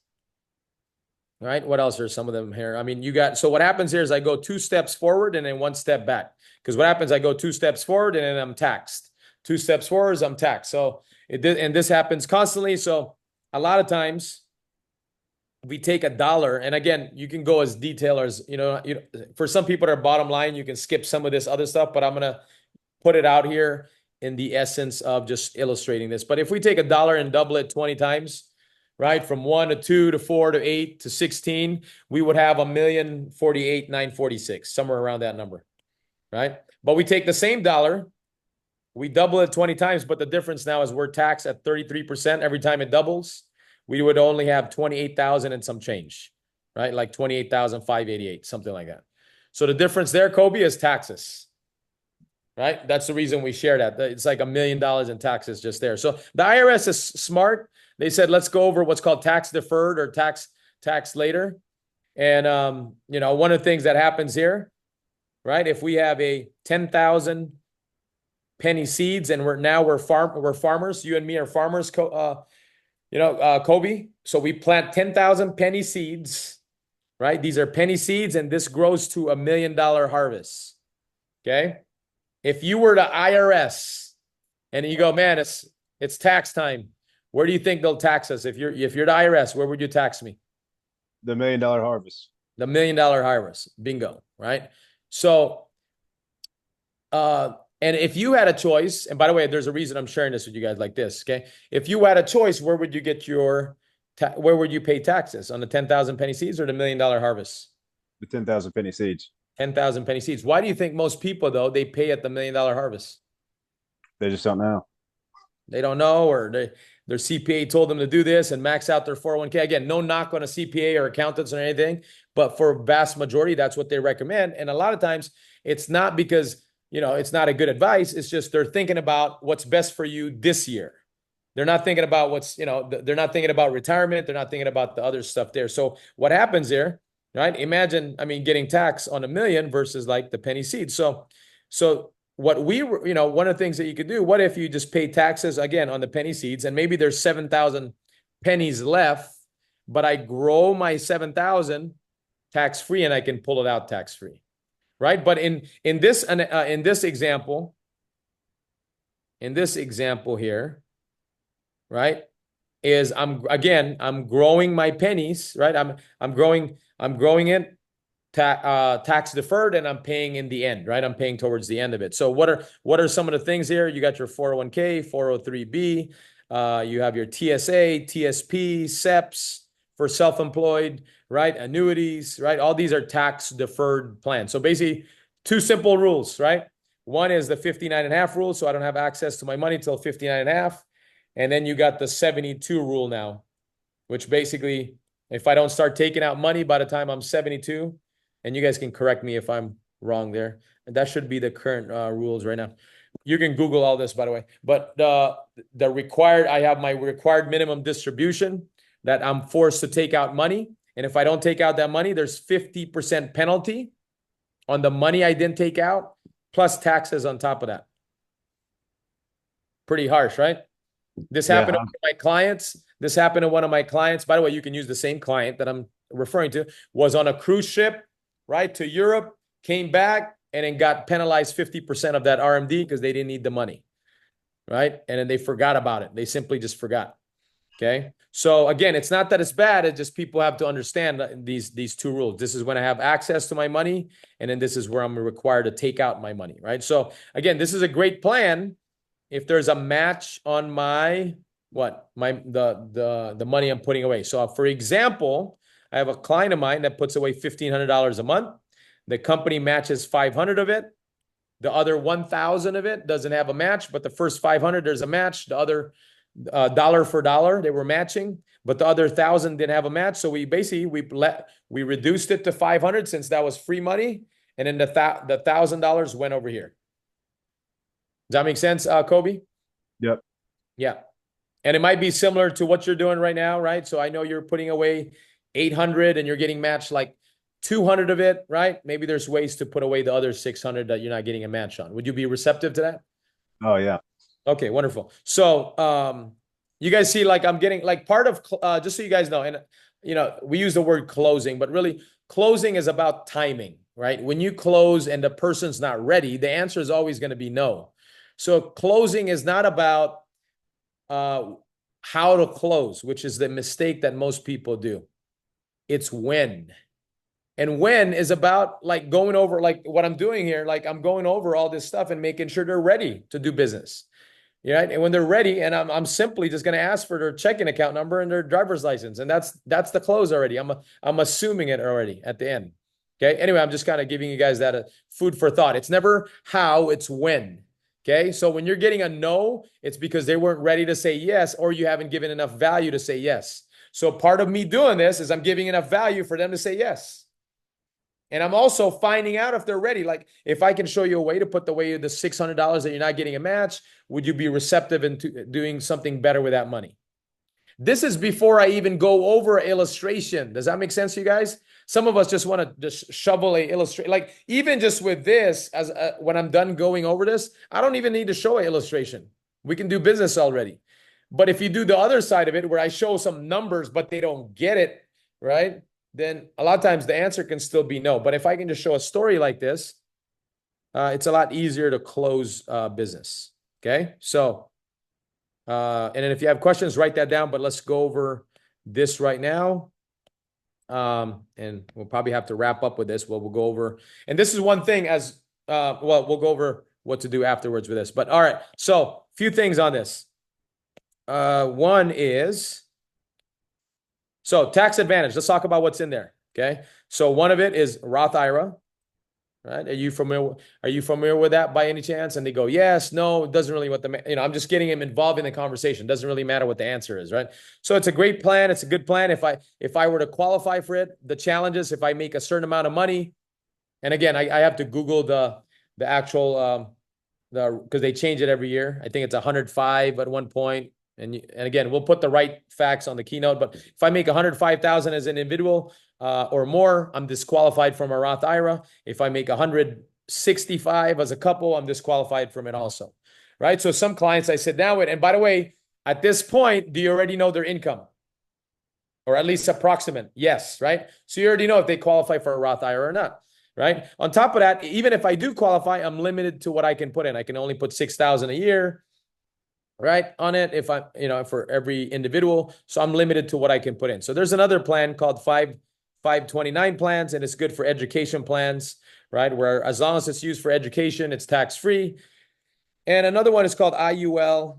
right? What else are some of them here? I mean, so what happens here is I go 2 steps forward and then 1 step back. Because what happens, I go 2 steps forward and then I'm taxed. 2 steps forward, I'm taxed. So and this happens constantly. So a lot of times we take $1, and again, you can go as detailed as, for some people that are bottom line, you can skip some of this other stuff, but I'm going to put it out here in the essence of just illustrating this. But if we take $1 and double it 20 times, right, from 1 to 2 to 4 to 8 to 16, we would have $1,048,946, somewhere around that number, right? But we take the same dollar, we double it 20 times, but the difference now is we're taxed at 33% every time it doubles. We would only have 28,000 and some change, right? Like 28,588, something like that. So the difference there, Kobe, is taxes, right? That's the reason we share that. It's like $1 million in taxes just there. So the IRS is smart. They said, let's go over what's called tax deferred or tax later. And, one of the things that happens here, right? If we have a 10,000 penny seeds and we're farmers, you and me are farmers, Kobe. So we plant 10,000 penny seeds, right? These are penny seeds, and this grows to $1 million harvest. Okay. If you were to IRS and you go, man, it's tax time, where do you think they'll tax us? If you're the IRS, where would you tax me? The $1 million harvest. The $1 million harvest. Bingo, right? So, and if you had a choice, and by the way, there's a reason I'm sharing this with you guys like this, okay? If you had a choice, where would you get your, where would you pay taxes? On the 10,000 penny seeds or the $1 million harvest? The 10,000 penny seeds. 10,000 penny seeds. Why do you think most people, though, they pay at the $1 million harvest? They just don't know. They don't know, or their CPA told them to do this and max out their 401k. Again, no knock on a CPA or accountants or anything, but for vast majority, that's what they recommend. And a lot of times it's not because, it's not a good advice. It's just they're thinking about what's best for you this year. They're not thinking about they're not thinking about retirement. They're not thinking about the other stuff there. So what happens there, right? Imagine, getting taxed on $1 million versus like the penny seed. So what one of the things that you could do, what if you just pay taxes again on the penny seeds and maybe there's 7,000 pennies left, but I grow my 7,000 tax free and I can pull it out tax free, right? But in this example here, right, is I'm growing my pennies, right? I'm growing it tax deferred, and I'm paying in the end, right? I'm paying towards the end of it. So what are some of the things here? You got your 401k, 403b, you have your TSA, TSP, SEPs for self-employed, right? Annuities, right? All these are tax deferred plans. So basically, two simple rules, right? One is the 59.5 rule, so I don't have access to my money till 59.5. And then you got the 72 rule now, which basically, if I don't start taking out money by the time I'm 72, and you guys can correct me if I'm wrong there, and that should be the current rules right now. You can Google all this, by the way. But I have my required minimum distribution that I'm forced to take out money. And if I don't take out that money, there's 50% penalty on the money I didn't take out, plus taxes on top of that. Pretty harsh, right? This happened to one of my clients. This happened to one of my clients. By the way, you can use the same client that I'm referring to, was on a cruise ship, right, to Europe, came back, and then got penalized 50% of that RMD because they didn't need the money, right? And then they forgot about it. They simply just forgot. Okay. So again, it's not that it's bad. It's just people have to understand these two rules. This is when I have access to my money, and then this is where I'm required to take out my money, right? So again, this is a great plan if there's a match on the money I'm putting away. So for example, I have a client of mine that puts away $1,500 a month. The company matches 500 of it. The other 1,000 of it doesn't have a match, but the first 500 there's a match. The other dollar for dollar they were matching, but the other 1,000 didn't have a match. So we reduced it to 500 since that was free money, and then the $1,000 went over here. Does that make sense, Kobe? Yep. Yeah. And it might be similar to what you're doing right now, right? So I know you're putting away 800 and you're getting matched like 200 of it, right? Maybe there's ways to put away the other 600 that you're not getting a match on. Would you be receptive to that? Oh, yeah. Okay, wonderful. So you guys see, like, I'm getting like part of, just so you guys know, and we use the word closing, but really closing is about timing, right? When you close and the person's not ready, the answer is always going to be no. So closing is not about how to close, which is the mistake that most people do. It's when. And when is about like going over, like what I'm doing here, like I'm going over all this stuff and making sure they're ready to do business. Right? And when they're ready, and I'm simply just going to ask for their checking account number and their driver's license. And that's the close already. I'm assuming it already at the end. Okay. Anyway, I'm just kind of giving you guys that food for thought. It's never how, it's when. Okay. So when you're getting a no, it's because they weren't ready to say yes, or you haven't given enough value to say yes. So part of me doing this is I'm giving enough value for them to say yes. And I'm also finding out if they're ready. Like if I can show you a way to put away the $600 that you're not getting a match, would you be receptive into doing something better with that money? This is before I even go over an illustration. Does that make sense to you guys? Some of us just want to just shovel a illustration. Like even just with this, as when I'm done going over this, I don't even need to show an illustration. We can do business already. But if you do the other side of it, where I show some numbers, but they don't get it, right? Then a lot of times the answer can still be no. But if I can just show a story like this, it's a lot easier to close business. Okay. So, and then if you have questions, write that down, but let's go over this right now. And we'll probably have to wrap up with this. Well, we'll go over, and this is one thing as well, we'll go over what to do afterwards with this. But all right, so few things on this. One is, so tax advantage. Let's talk about what's in there. Okay. So one of it is Roth IRA, right? Are you familiar with that by any chance? And they go, yes, no, it doesn't really I'm just getting him involved in the conversation. It doesn't really matter what the answer is, right? So it's a great plan. It's a good plan. If I were to qualify for it, the challenges, if I make a certain amount of money, and again, I have to Google the actual, because they change it every year. I think it's 105 at one point. And again, we'll put the right facts on the keynote. But if I make 105,000 as an individual or more, I'm disqualified from a Roth IRA. If I make 165 as a couple, I'm disqualified from it also, right? So some clients, I said, now, and by the way, at this point, do you already know their income? Or at least approximate? Yes, right? So you already know if they qualify for a Roth IRA or not, right? On top of that, even if I do qualify, I'm limited to what I can put in. I can only put 6,000 a year, right, on it if I, for every individual. So I'm limited to what I can put in. So there's another plan called 529 plans, and it's good for education plans, right? Where as long as it's used for education, it's tax-free. And another one is called IUL,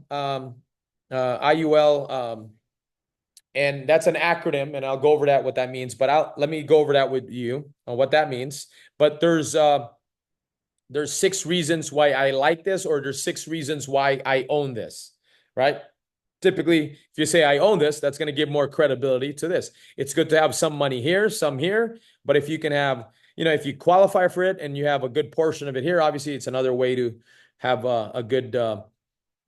and that's an acronym, and I'll go over that, what that means, but let me go over that with you on what that means. But there's 6 reasons why I like this, or there's 6 reasons why I own this, right? Typically, if you say I own this, that's going to give more credibility to this. It's good to have some money here, some here, but if you can have, if you qualify for it and you have a good portion of it here, obviously it's another way to have a good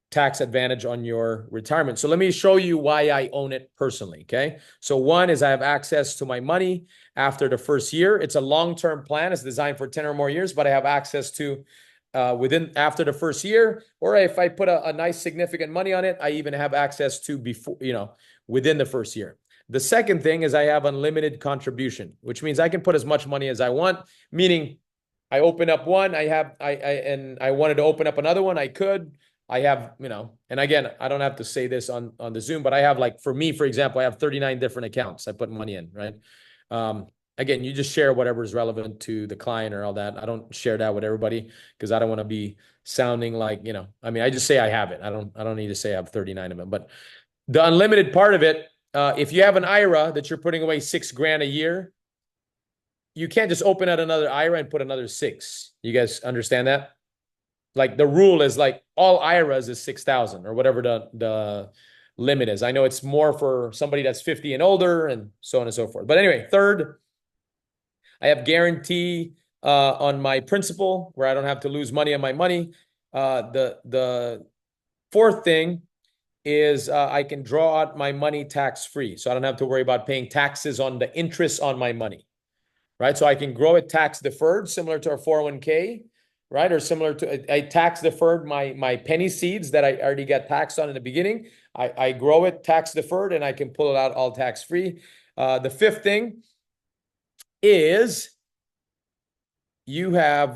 tax advantage on your retirement. So let me show you why I own it personally. Okay. So one is I have access to my money after the first year. It's a long-term plan. It's designed for 10 or more years, but I have access to after the first year, or if I put a nice significant money on it, I even have access to before, within the first year. The second thing is I have unlimited contribution, which means I can put as much money as I want, meaning I open up one, and I wanted to open up another one, I could. I have, and again, I don't have to say this on the Zoom, but I have, like, for me, for example, I have 39 different accounts I put money in, right? Again, you just share whatever is relevant to the client or all that. I don't share that with everybody because I don't want to be sounding like, I just say I have it. I don't need to say I have 39 of them. But the unlimited part of it, if you have an IRA that you're putting away $6,000 a year, you can't just open out another IRA and put another 6. You guys understand that? Like, the rule is, like, all IRAs is 6,000 or whatever the limit is. I know it's more for somebody that's 50 and older and so on and so forth. But anyway, third, I have guarantee on my principal where I don't have to lose money on my money. The fourth thing is I can draw out my money tax-free. So I don't have to worry about paying taxes on the interest on my money, right? So I can grow it tax deferred, similar to our 401k, right? Or similar to, I tax deferred my penny seeds that I already got taxed on in the beginning. I grow it tax deferred and I can pull it out all tax free. The fifth thing is you have,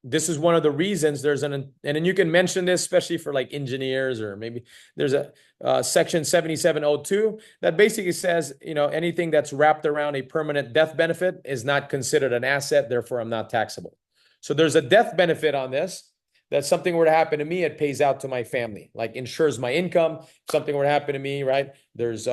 this is one of the reasons and then you can mention this, especially for like engineers, or maybe there's a section 7702 that basically says, anything that's wrapped around a permanent death benefit is not considered an asset. Therefore, I'm not taxable. So there's a death benefit on this. That something were to happen to me, it pays out to my family, like insures my income. If something were to happen to me, right? There's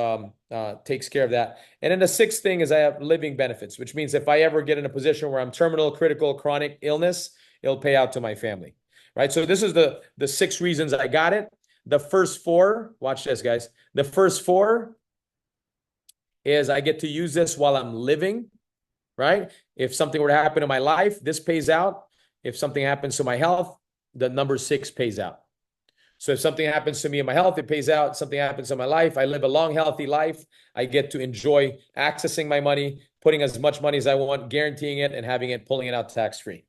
takes care of that. And then the sixth thing is I have living benefits, which means if I ever get in a position where I'm terminal, critical, chronic illness, it'll pay out to my family, right? So this is the 6 reasons I got it. The first 4, watch this, guys. The first 4 is I get to use this while I'm living, right? If something were to happen to my life, this pays out. If something happens to my health, the number 6 pays out. So if something happens to me in my health, it pays out. Something happens in my life, I live a long, healthy life. I get to enjoy accessing my money, putting as much money as I want, guaranteeing it, and pulling it out tax-free.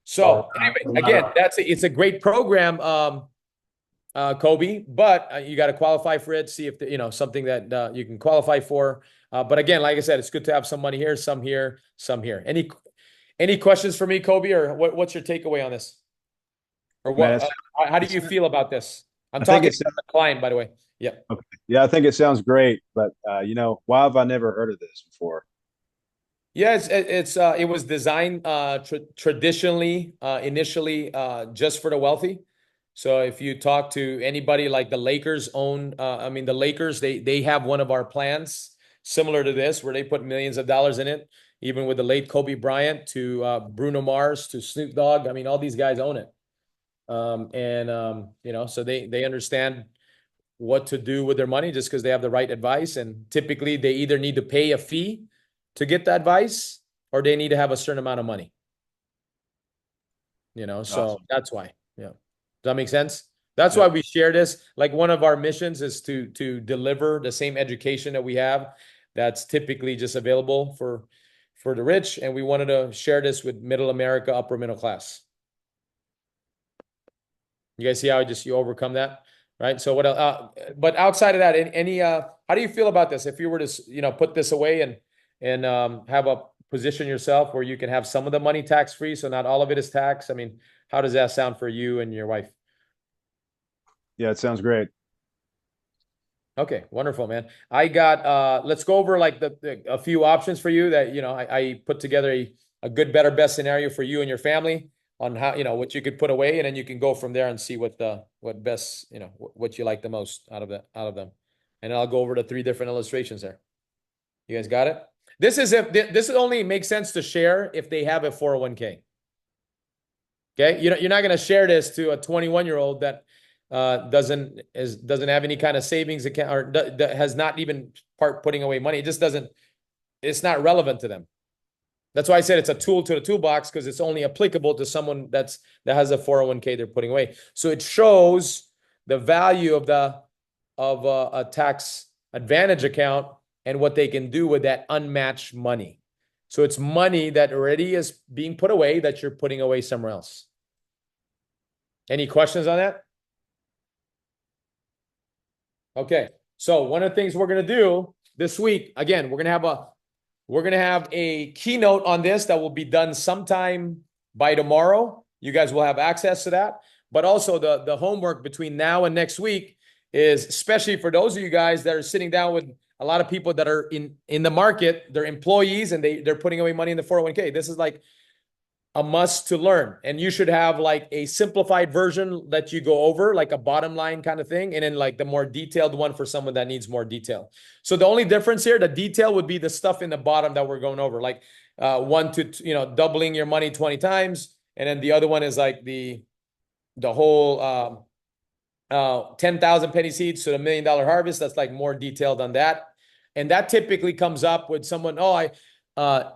So anyway, again, it's a great program, Kobe, but you got to qualify for it. See if something that you can qualify for. But again, like I said, it's good to have some money here, some here, some here. Any questions for me, Kobe, or what's your takeaway on this? Or what? Man, how do you feel about this? I'm I think talking it's to the client, by the way. Yeah. okay. Yeah, I think it sounds great, but why have I never heard of this before? Yeah, it was designed traditionally initially just for the wealthy. So if you talk to anybody like the Lakers own I mean the Lakers, they have one of our plans similar to this where they put millions of dollars in it, even with the late Kobe Bryant to Bruno Mars to Snoop Dogg. I mean all these guys own it. So they understand what to do with their money just because they have the right advice. And typically they either need to pay a fee to get the advice or they need to have a certain amount of money. So Awesome. that's why. Yeah. Does that make sense? That's why Yep. we share this. Like one of our missions is to deliver the same education that we have that's typically just available for the rich. And we wanted to share this with middle America, upper middle class. You guys see how you overcome that, right? So but outside of that, how do you feel about this? If you were to, put this away and have a position yourself where you can have some of the money tax free, so not all of it is tax. I mean, how does that sound for you and your wife? Yeah, it sounds great. Okay, wonderful, man. I got let's go over like a few options for you that I put together a good, better, best scenario for you and your family on how what you could put away, and then you can go from there and see what best what you like the most out of them. And I'll go over the 3 different illustrations there. You guys got it? This only makes sense to share if they have a 401k. Okay, you're not going to share this to a 21-year-old that doesn't have any kind of savings account or that has not even putting away money. It just doesn't. It's not relevant to them. That's why I said it's a tool to the toolbox because it's only applicable to someone that has a 401k they're putting away. So it shows the value of a tax advantage account and what they can do with that unmatched money. So it's money that already is being put away that you're putting away somewhere else. Any questions on that? Okay. So one of the things we're going to do this week, again, we're going to have a keynote on this that will be done sometime by tomorrow. You guys will have access to that. But also the homework between now and next week is especially for those of you guys that are sitting down with a lot of people that are in the market, they're employees and they're putting away money in the 401k. This is like a must to learn. And you should have like a simplified version that you go over, like a bottom line kind of thing. And then like the more detailed one for someone that needs more detail. So the only difference here, the detail would be the stuff in the bottom that we're going over, like one to, doubling your money 20 times. And then the other one is like the whole 10,000 penny seeds to the $1 million harvest. That's like more detailed on that. And that typically comes up with someone,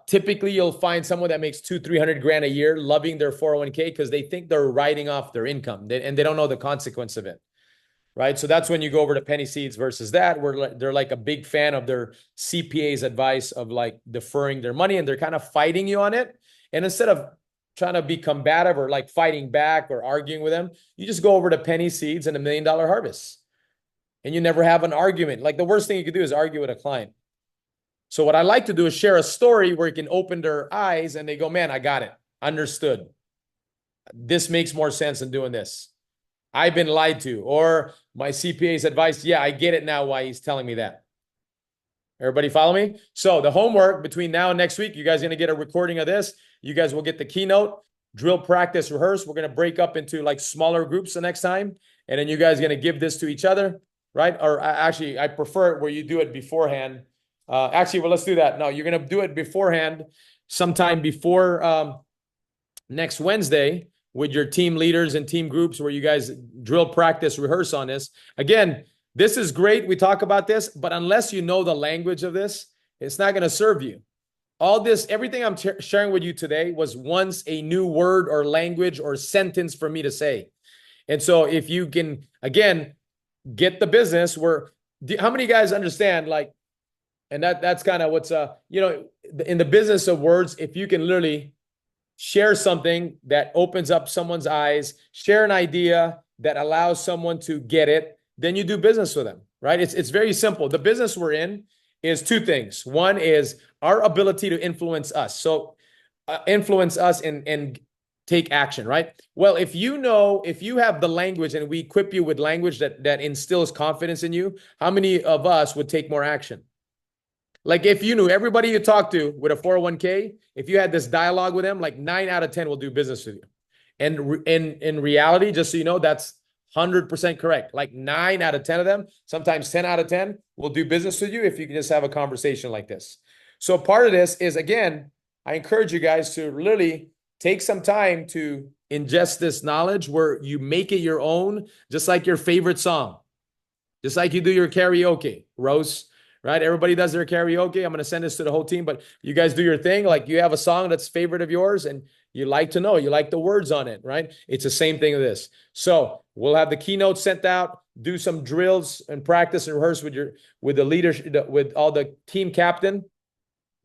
typically you'll find someone that makes 200-300 grand a year loving their 401k because they think they're writing off their income and they don't know the consequence of it. Right. So that's when you go over to penny seeds versus that, where they're like a big fan of their CPA's advice of like deferring their money and they're kind of fighting you on it. And instead of trying to be combative or like fighting back or arguing with them, you just go over to penny seeds and $1 million harvest. And you never have an argument. Like the worst thing you could do is argue with a client. So what I like to do is share a story where you can open their eyes and they go, man, I got it. Understood. This makes more sense than doing this. I've been lied to. Or my CPA's advice, yeah, I get it now why he's telling me that. Everybody follow me? So the homework between now and next week, you guys are going to get a recording of this. You guys will get the keynote, drill, practice, rehearse. We're going to break up into like smaller groups the next time. And then you guys are going to give this to each other, right? Or actually, I prefer it where you do it beforehand. Let's do that. No, you're going to do it beforehand, sometime before next Wednesday with your team leaders and team groups where you guys drill, practice, rehearse on this. Again, this is great. We talk about this, but unless you know the language of this, it's not going to serve you. All this, everything I'm sharing with you today was once a new word or language or sentence for me to say. And so if you can, again, get the business where, how many guys understand like, and that's kind of what's, in the business of words, if you can literally share something that opens up someone's eyes, share an idea that allows someone to get it, then you do business with them, right? It's very simple. The business we're in is 2 things. One is our ability to influence us. So influence us and take action, right? Well, if you have the language and we equip you with language that instills confidence in you, how many of us would take more action? Like if you knew everybody you talk to with a 401k, if you had this dialogue with them, like 9 out of 10 will do business with you. And in reality, just so you know, that's 100% correct. Like 9 out of 10 of them, sometimes 10 out of 10 will do business with you if you can just have a conversation like this. So part of this is, again, I encourage you guys to literally take some time to ingest this knowledge where you make it your own, just like your favorite song, just like you do your karaoke, Rose, right? Everybody does their karaoke. I'm going to send this to the whole team, but you guys do your thing. Like you have a song that's favorite of yours and you like to know, you like the words on it, right? It's the same thing with this. So we'll have the keynote sent out, do some drills and practice and rehearse with the leadership, with all the team captain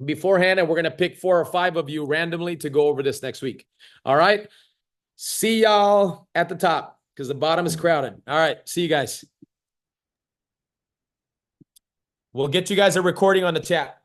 beforehand. And we're going to pick 4 or 5 of you randomly to go over this next week. All right. See y'all at the top because the bottom is crowded. All right. See you guys. We'll get you guys a recording on the chat.